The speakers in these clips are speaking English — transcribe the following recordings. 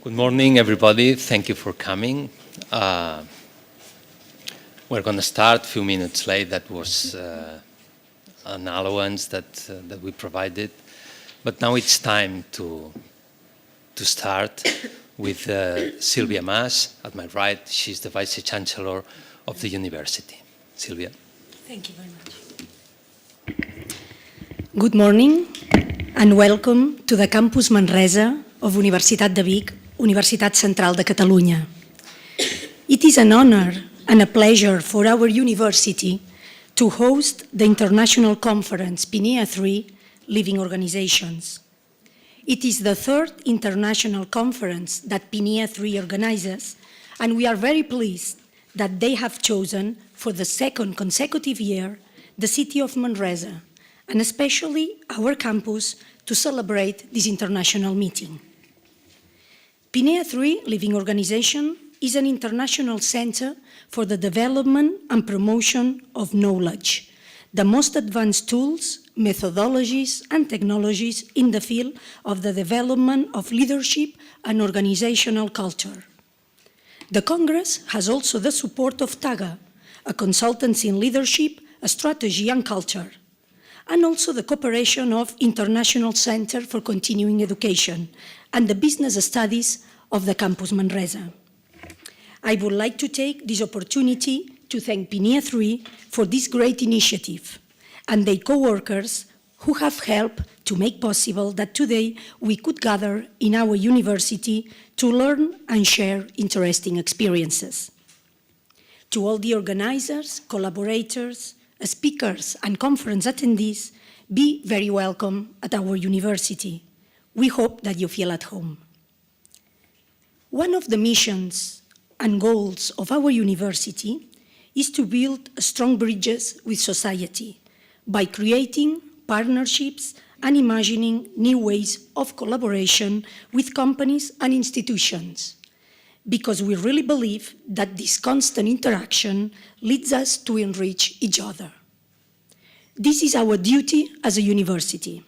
Good morning, everybody. Thank you for coming. We're going to start a few minutes late. That was an allowance that we provided. But now it's time to start with Sílvia Mas at my right. She's the Vice Chancellor of the university. Sílvia. Thank you very much. Good morning and welcome to the Campus Manresa of Universitat de Vic, Universitat Central de Catalunya. It is an honor and a pleasure for our university to host the international conference Pinea3 Living Organizations. It is the third international conference that Pinea3 organizes, and we are very pleased that they have chosen for the second consecutive year the city of Manresa, and especially our campus, to celebrate this international meeting. Pinea3 Living Organization is an international center for the development and promotion of knowledge, the most advanced tools, methodologies, and technologies in the field of the development of leadership and organizational culture. The Congress has also the support of TAGA, a consultancy in leadership, strategy, and culture, and also the cooperation of International Center for Continuing Education and the Business Studies of the Campus Manresa. I would like to take this opportunity to thank Pinea3 for this great initiative and their co-workers who have helped to make possible that today we could gather in our university to learn and share interesting experiences. To all the organizers, collaborators, speakers, and conference attendees, be very welcome at our university. We hope that you feel at home. One of the missions and goals of our university is to build strong bridges with society by creating partnerships and imagining new ways of collaboration with companies and institutions, because we really believe that this constant interaction leads us to enrich each other. This is our duty as a university.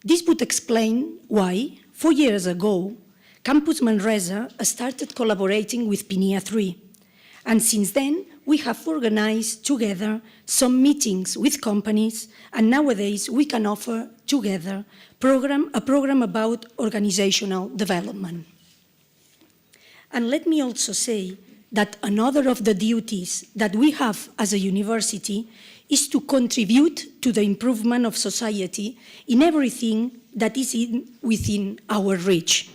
This would explain why, 4 years ago, Campus Manresa started collaborating with Pinea3, and since then we have organized together some meetings with companies, and nowadays we can offer together a program about organizational development. And let me also say that another of the duties that we have as a university is to contribute to the improvement of society in everything that is within our reach,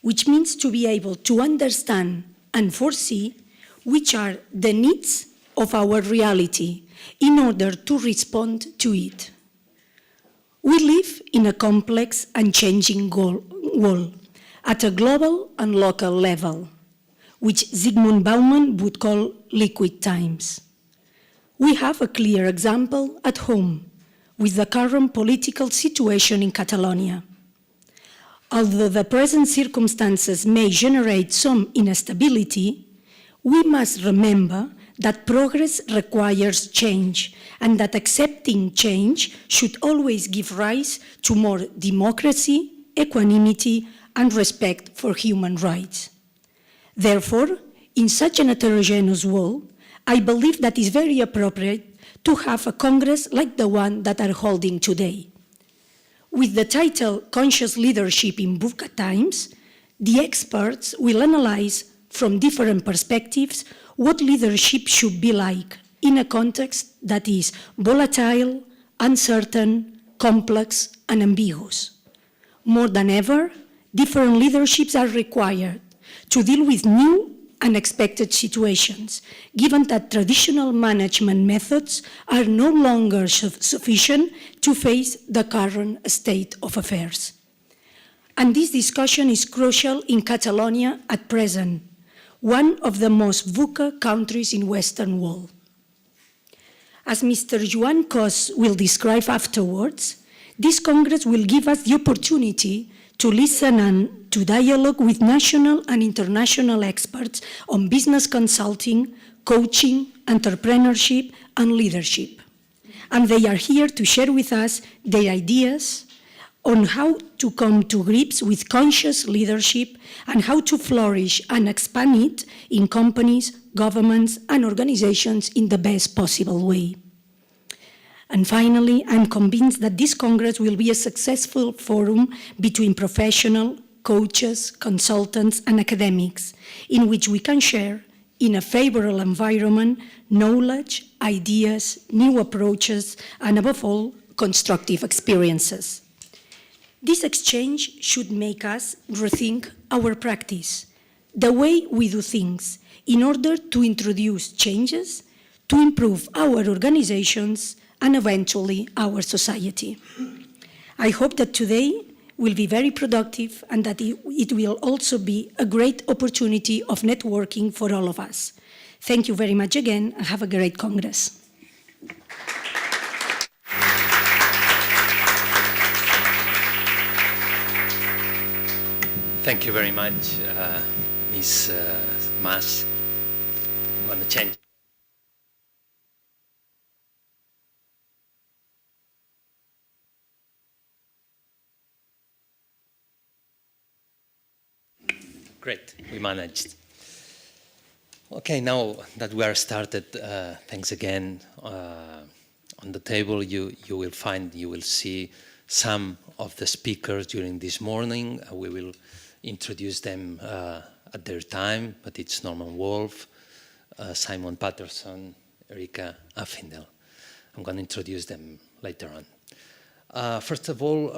which means to be able to understand and foresee which are the needs of our reality in order to respond to it. We live in a complex and changing world at a global and local level, which Zygmunt Bauman would call liquid times. We have a clear example at home with the current political situation in Catalonia. Although the present circumstances may generate some instability, we must remember that progress requires change and that accepting change should always give rise to more democracy, equanimity, and respect for human rights. Therefore, in such an heterogeneous world, I believe that it's very appropriate to have a Congress like the one that are holding today. With the title Conscious Leadership in V.U.C.A Times, the experts will analyze from different perspectives what leadership should be like in a context that is volatile, uncertain, complex, and ambiguous. More than ever, different leaderships are required to deal with new unexpected situations, given that traditional management methods are no longer sufficient to face the current state of affairs. And this discussion is crucial in Catalonia at present, one of the most V.U.C.A countries in Western world. As Mr. Joan Cos will describe afterwards, this Congress will give us the opportunity to listen and to dialogue with national and international experts on business consulting, coaching, entrepreneurship, and leadership. And they are here to share with us their ideas on how to come to grips with conscious leadership and how to flourish and expand it in companies, governments, and organizations in the best possible way. And finally, I'm convinced that this Congress will be a successful forum between professionals, coaches, consultants, and academics, in which we can share, in a favorable environment, knowledge, ideas, new approaches, and above all, constructive experiences. This exchange should make us rethink our practice, the way we do things, in order to introduce changes, to improve our organizations, and eventually our society. I hope that today will be very productive and that it will also be a great opportunity of networking for all of us. Thank you very much again, and have a great Congress. Thank you very much, Ms. Mas. I'm going to change. Great, we managed. Okay, now that we are started, thanks again. On the table, you will see some of the speakers during this morning. We will introduce them at their time, but it's Norman Wolf, Simon Patterson, Erika Affindel. I'm going to introduce them later on. First of all,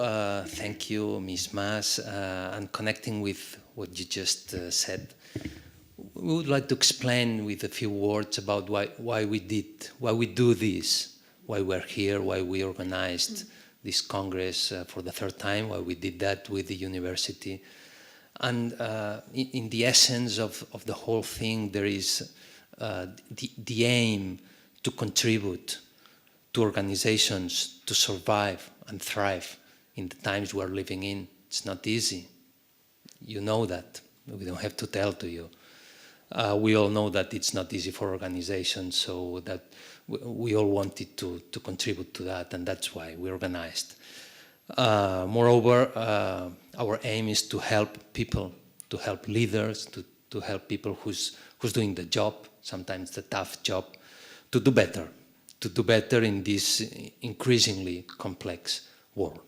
thank you, Ms. Mas, and connecting with what you just said. We would like to explain with a few words about why we do this, why we're here, why we organized this Congress for the third time, why we did that with the university. And in the essence of the whole thing, there is the aim to contribute to organizations to survive and thrive in the times we're living in. It's not easy. You know that. We don't have to tell to you. We all know that it's not easy for organizations, so that we all wanted to contribute to that, and that's why we organized. Moreover, our aim is to help people, to help leaders, to help people who's doing the job, sometimes the tough job, to do better in this increasingly complex world.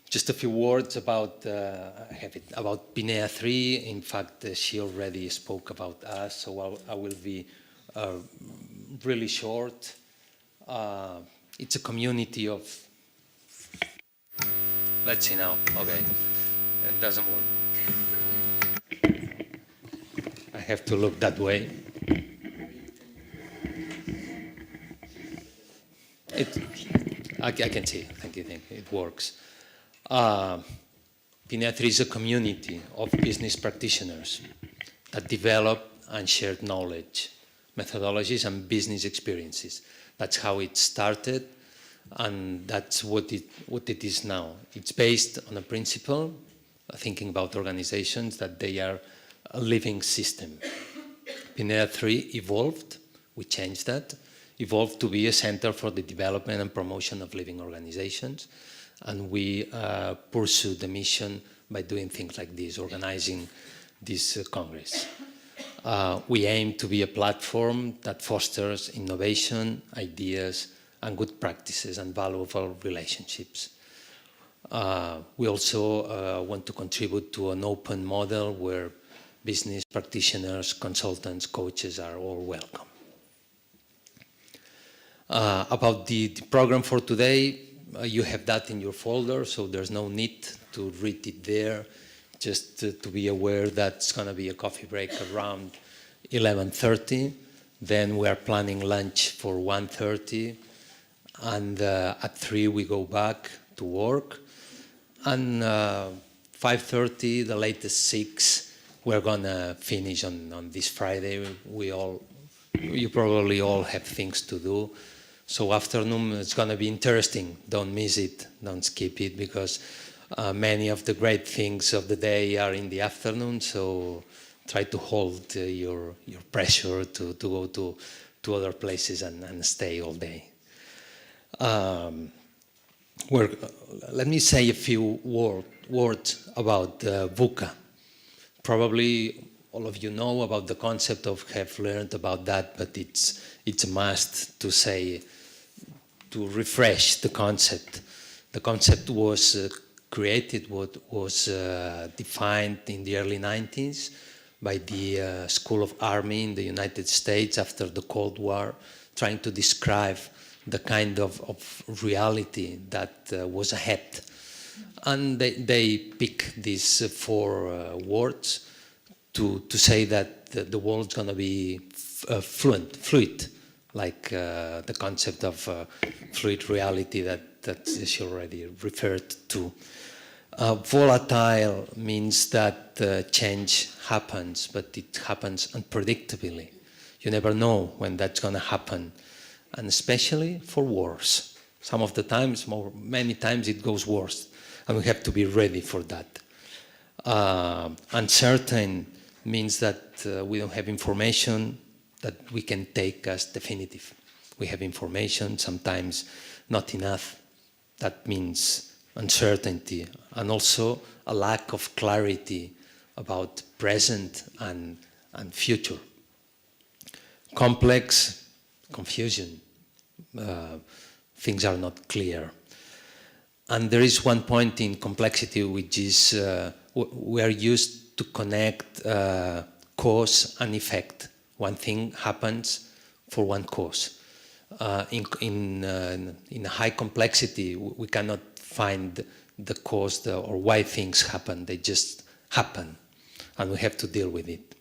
Just a few words about about Pinea3. In fact, she already spoke about us, so I will be really short. It's a community of. Let's see now. Okay, it doesn't work. I have to look that way. I can see. Thank you. It works. Pinea3 is a community of business practitioners that develop and share knowledge, methodologies, and business experiences. That's how it started, and that's what it is now. It's based on a principle, thinking about organizations, that they are a living system. Pinea3 evolved, we changed that, evolved to be a center for the development and promotion of living organizations. And we pursue the mission by doing things like this, organizing this Congress. We aim to be a platform that fosters innovation, ideas, and good practices and valuable relationships. We also want to contribute to an open model where business practitioners, consultants, coaches are all welcome. About the program for today, you have that in your folder, so there's no need to read it there. Just to be aware that it's going to be a coffee break around 11:30. Then we are planning lunch for 1:30. And at 3 we go back to work. And 5:30, the latest 6, we're going to finish on this Friday. You probably all have things to do. So afternoon, it's going to be interesting. Don't miss it. Don't skip it, because many of the great things of the day are in the afternoon. So try to hold your pressure to go to other places and stay all day. let me say a few words about V.U.C.A. Probably all of you know about the concept of have learned about that, but it's a must to say, to refresh the concept. The concept was created, was defined in the early 90s by the School of Army in the United States after the Cold War, trying to describe the kind of reality that was ahead. And they picked these four words to say that the world's going to be fluid, like the concept of fluid reality that she already referred to. Volatile means that change happens, but it happens unpredictably. You never know when that's going to happen, and especially for wars. Some of the times, many times it goes worse, and we have to be ready for that. Uncertain means that we don't have information that we can take as definitive. We have information, sometimes not enough. That means uncertainty, and also a lack of clarity about present and future. Complex, confusion. Things are not clear. And there is one point in complexity, which is we are used to connect cause and effect. One thing happens for one cause. In high complexity, we cannot find the cause or why things happen. They just happen, and we have to deal with it.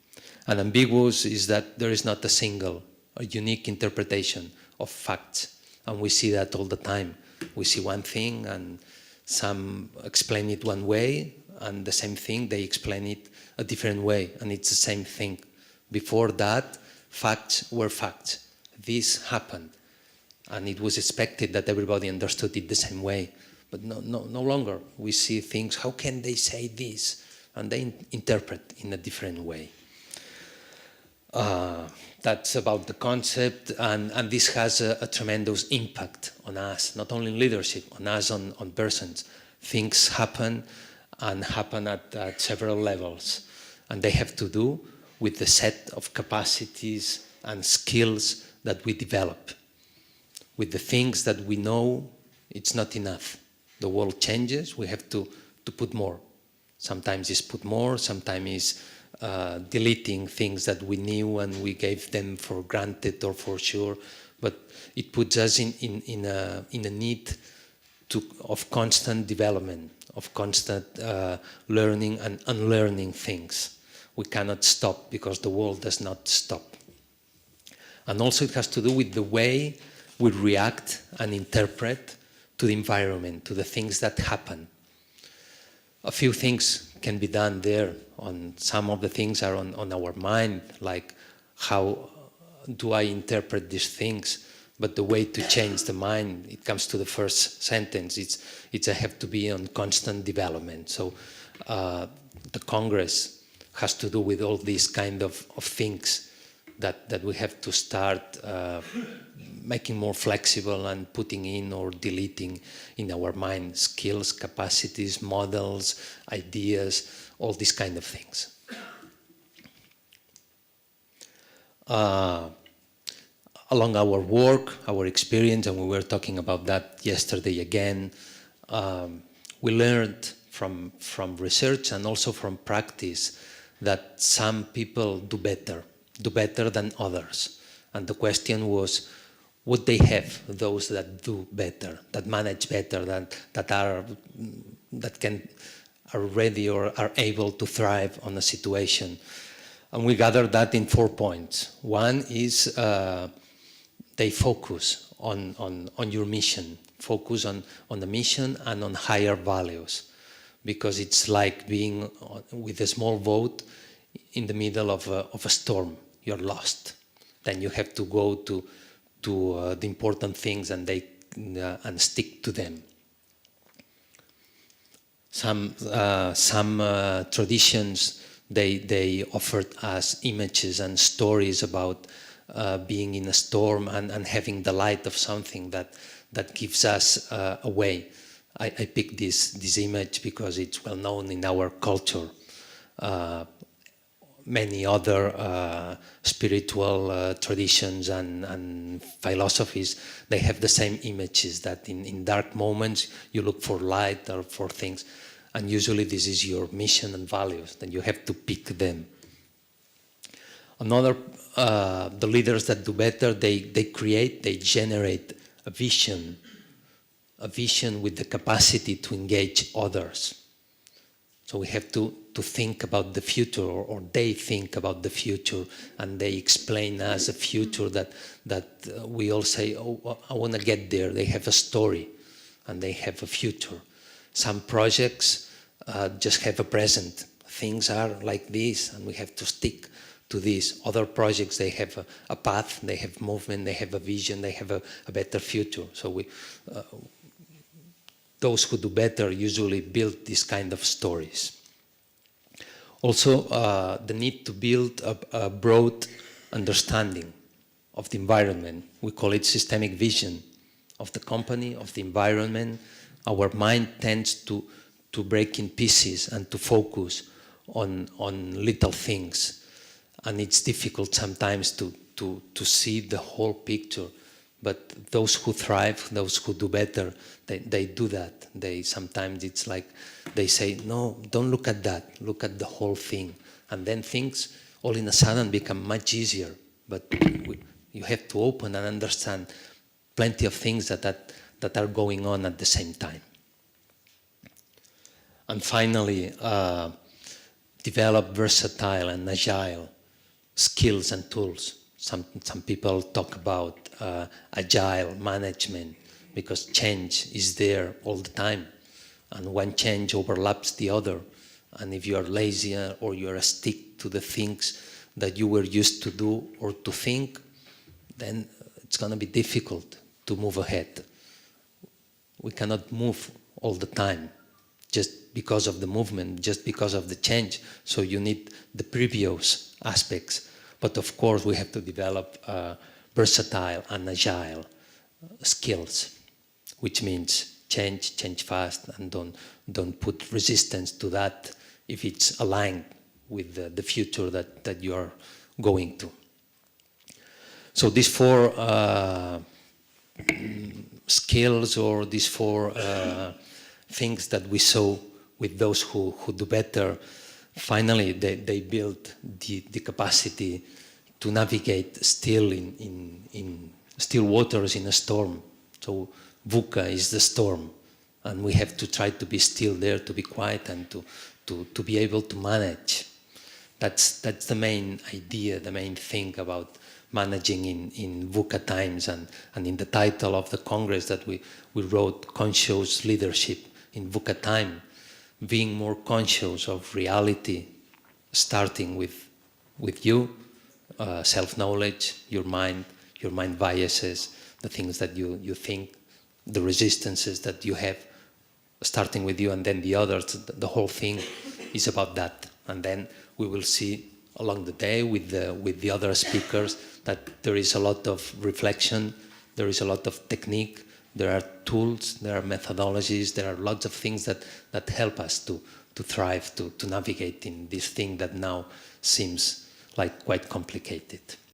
And ambiguous is that there is not a unique interpretation of facts, and we see that all the time. We see one thing, and some explain it one way, and the same thing, they explain it a different way, and it's the same thing. Before that, facts were facts. This happened, and it was expected that everybody understood it the same way. But no longer. We see things, how can they say this? And they interpret in a different way. That's about the concept, and this has a tremendous impact on us, not only in leadership, on us, on persons. Things happen, and happen at several levels, and they have to do with the set of capacities and skills that we develop. With the things that we know, it's not enough. The world changes, we have to put more. Sometimes it's put more, sometimes it's deleting things that we knew and we gave them for granted or for sure, but it puts us in a need of constant development, of constant learning and unlearning things. We cannot stop because the world does not stop. And also it has to do with the way we react and interpret to the environment, to the things that happen. A few things can be done there. Some of the things are on our mind, like how do I interpret these things? But the way to change the mind, it comes to the first sentence. It's I have to be on constant development. So the Congress has to do with all these kind of things that we have to start making more flexible and putting in or deleting in our mind skills, capacities, models, ideas, all these kind of things. Along our work, our experience, and we were talking about that yesterday again, we learned from research and also from practice that some people do better than others. And the question was, would they have those that do better, that manage better, that are ready or are able to thrive on a situation? And we gathered that in 4 points. One is they focus on your mission, focus on the mission and on higher values, because it's like being with a small boat in the middle of a storm. You're lost. Then you have to go to the important things and stick to them. Some traditions they offered us images and stories about being in a storm and having the light of something that gives us a way. I picked this image because it's well known in our culture. Many other spiritual traditions and philosophies, they have the same images that in dark moments you look for light or for things, and usually this is your mission and values, then you have to pick them. Another, the leaders that do better, they generate a vision with the capacity to engage others. So we have to think about the future, or they think about the future, and they explain us a future that we all say, oh, I want to get there. They have a story, and they have a future. Some projects just have a present. Things are like this, and we have to stick to this. Other projects, they have a path, they have movement, they have a vision, they have a better future. So those who do better usually build this kind of stories. Also, the need to build a broad understanding of the environment. We call it systemic vision of the company, of the environment. Our mind tends to break in pieces and to focus on little things. And it's difficult sometimes to see the whole picture. But those who thrive, those who do better, they do that. Sometimes it's like they say, no, don't look at that, look at the whole thing. And then things all in a sudden become much easier. But you have to open and understand plenty of things that are going on at the same time. And finally, develop versatile and agile skills and tools. Some people talk about agile management, because change is there all the time, and one change overlaps the other. And if you are lazy or you are stick to the things that you were used to do or to think, then it's going to be difficult to move ahead. We cannot move all the time just because of the movement, just because of the change. So you need the previous aspects. But of course, we have to develop versatile and agile skills, which means change fast, and don't put resistance to that if it's aligned with the future that you are going to. So these four skills, or these four things that we saw with those who do better, finally they build the capacity to navigate still in still waters in a storm. So V.U.C.A is the storm, and we have to try to be still there, to be quiet, and to be able to manage. That's the main idea, the main thing about managing in V.U.C.A times, and in the title of the Congress that we wrote, Conscious Leadership in V.U.C.A time, being more conscious of reality, starting with you, self-knowledge, your mind biases, the things that you think, the resistances that you have, starting with you, and then the others. The whole thing is about that. And then we will see along the day with the other speakers that there is a lot of reflection, there is a lot of technique, there are tools, there are methodologies, there are lots of things that help us to thrive, to navigate in this thing that now seems like quite complicated.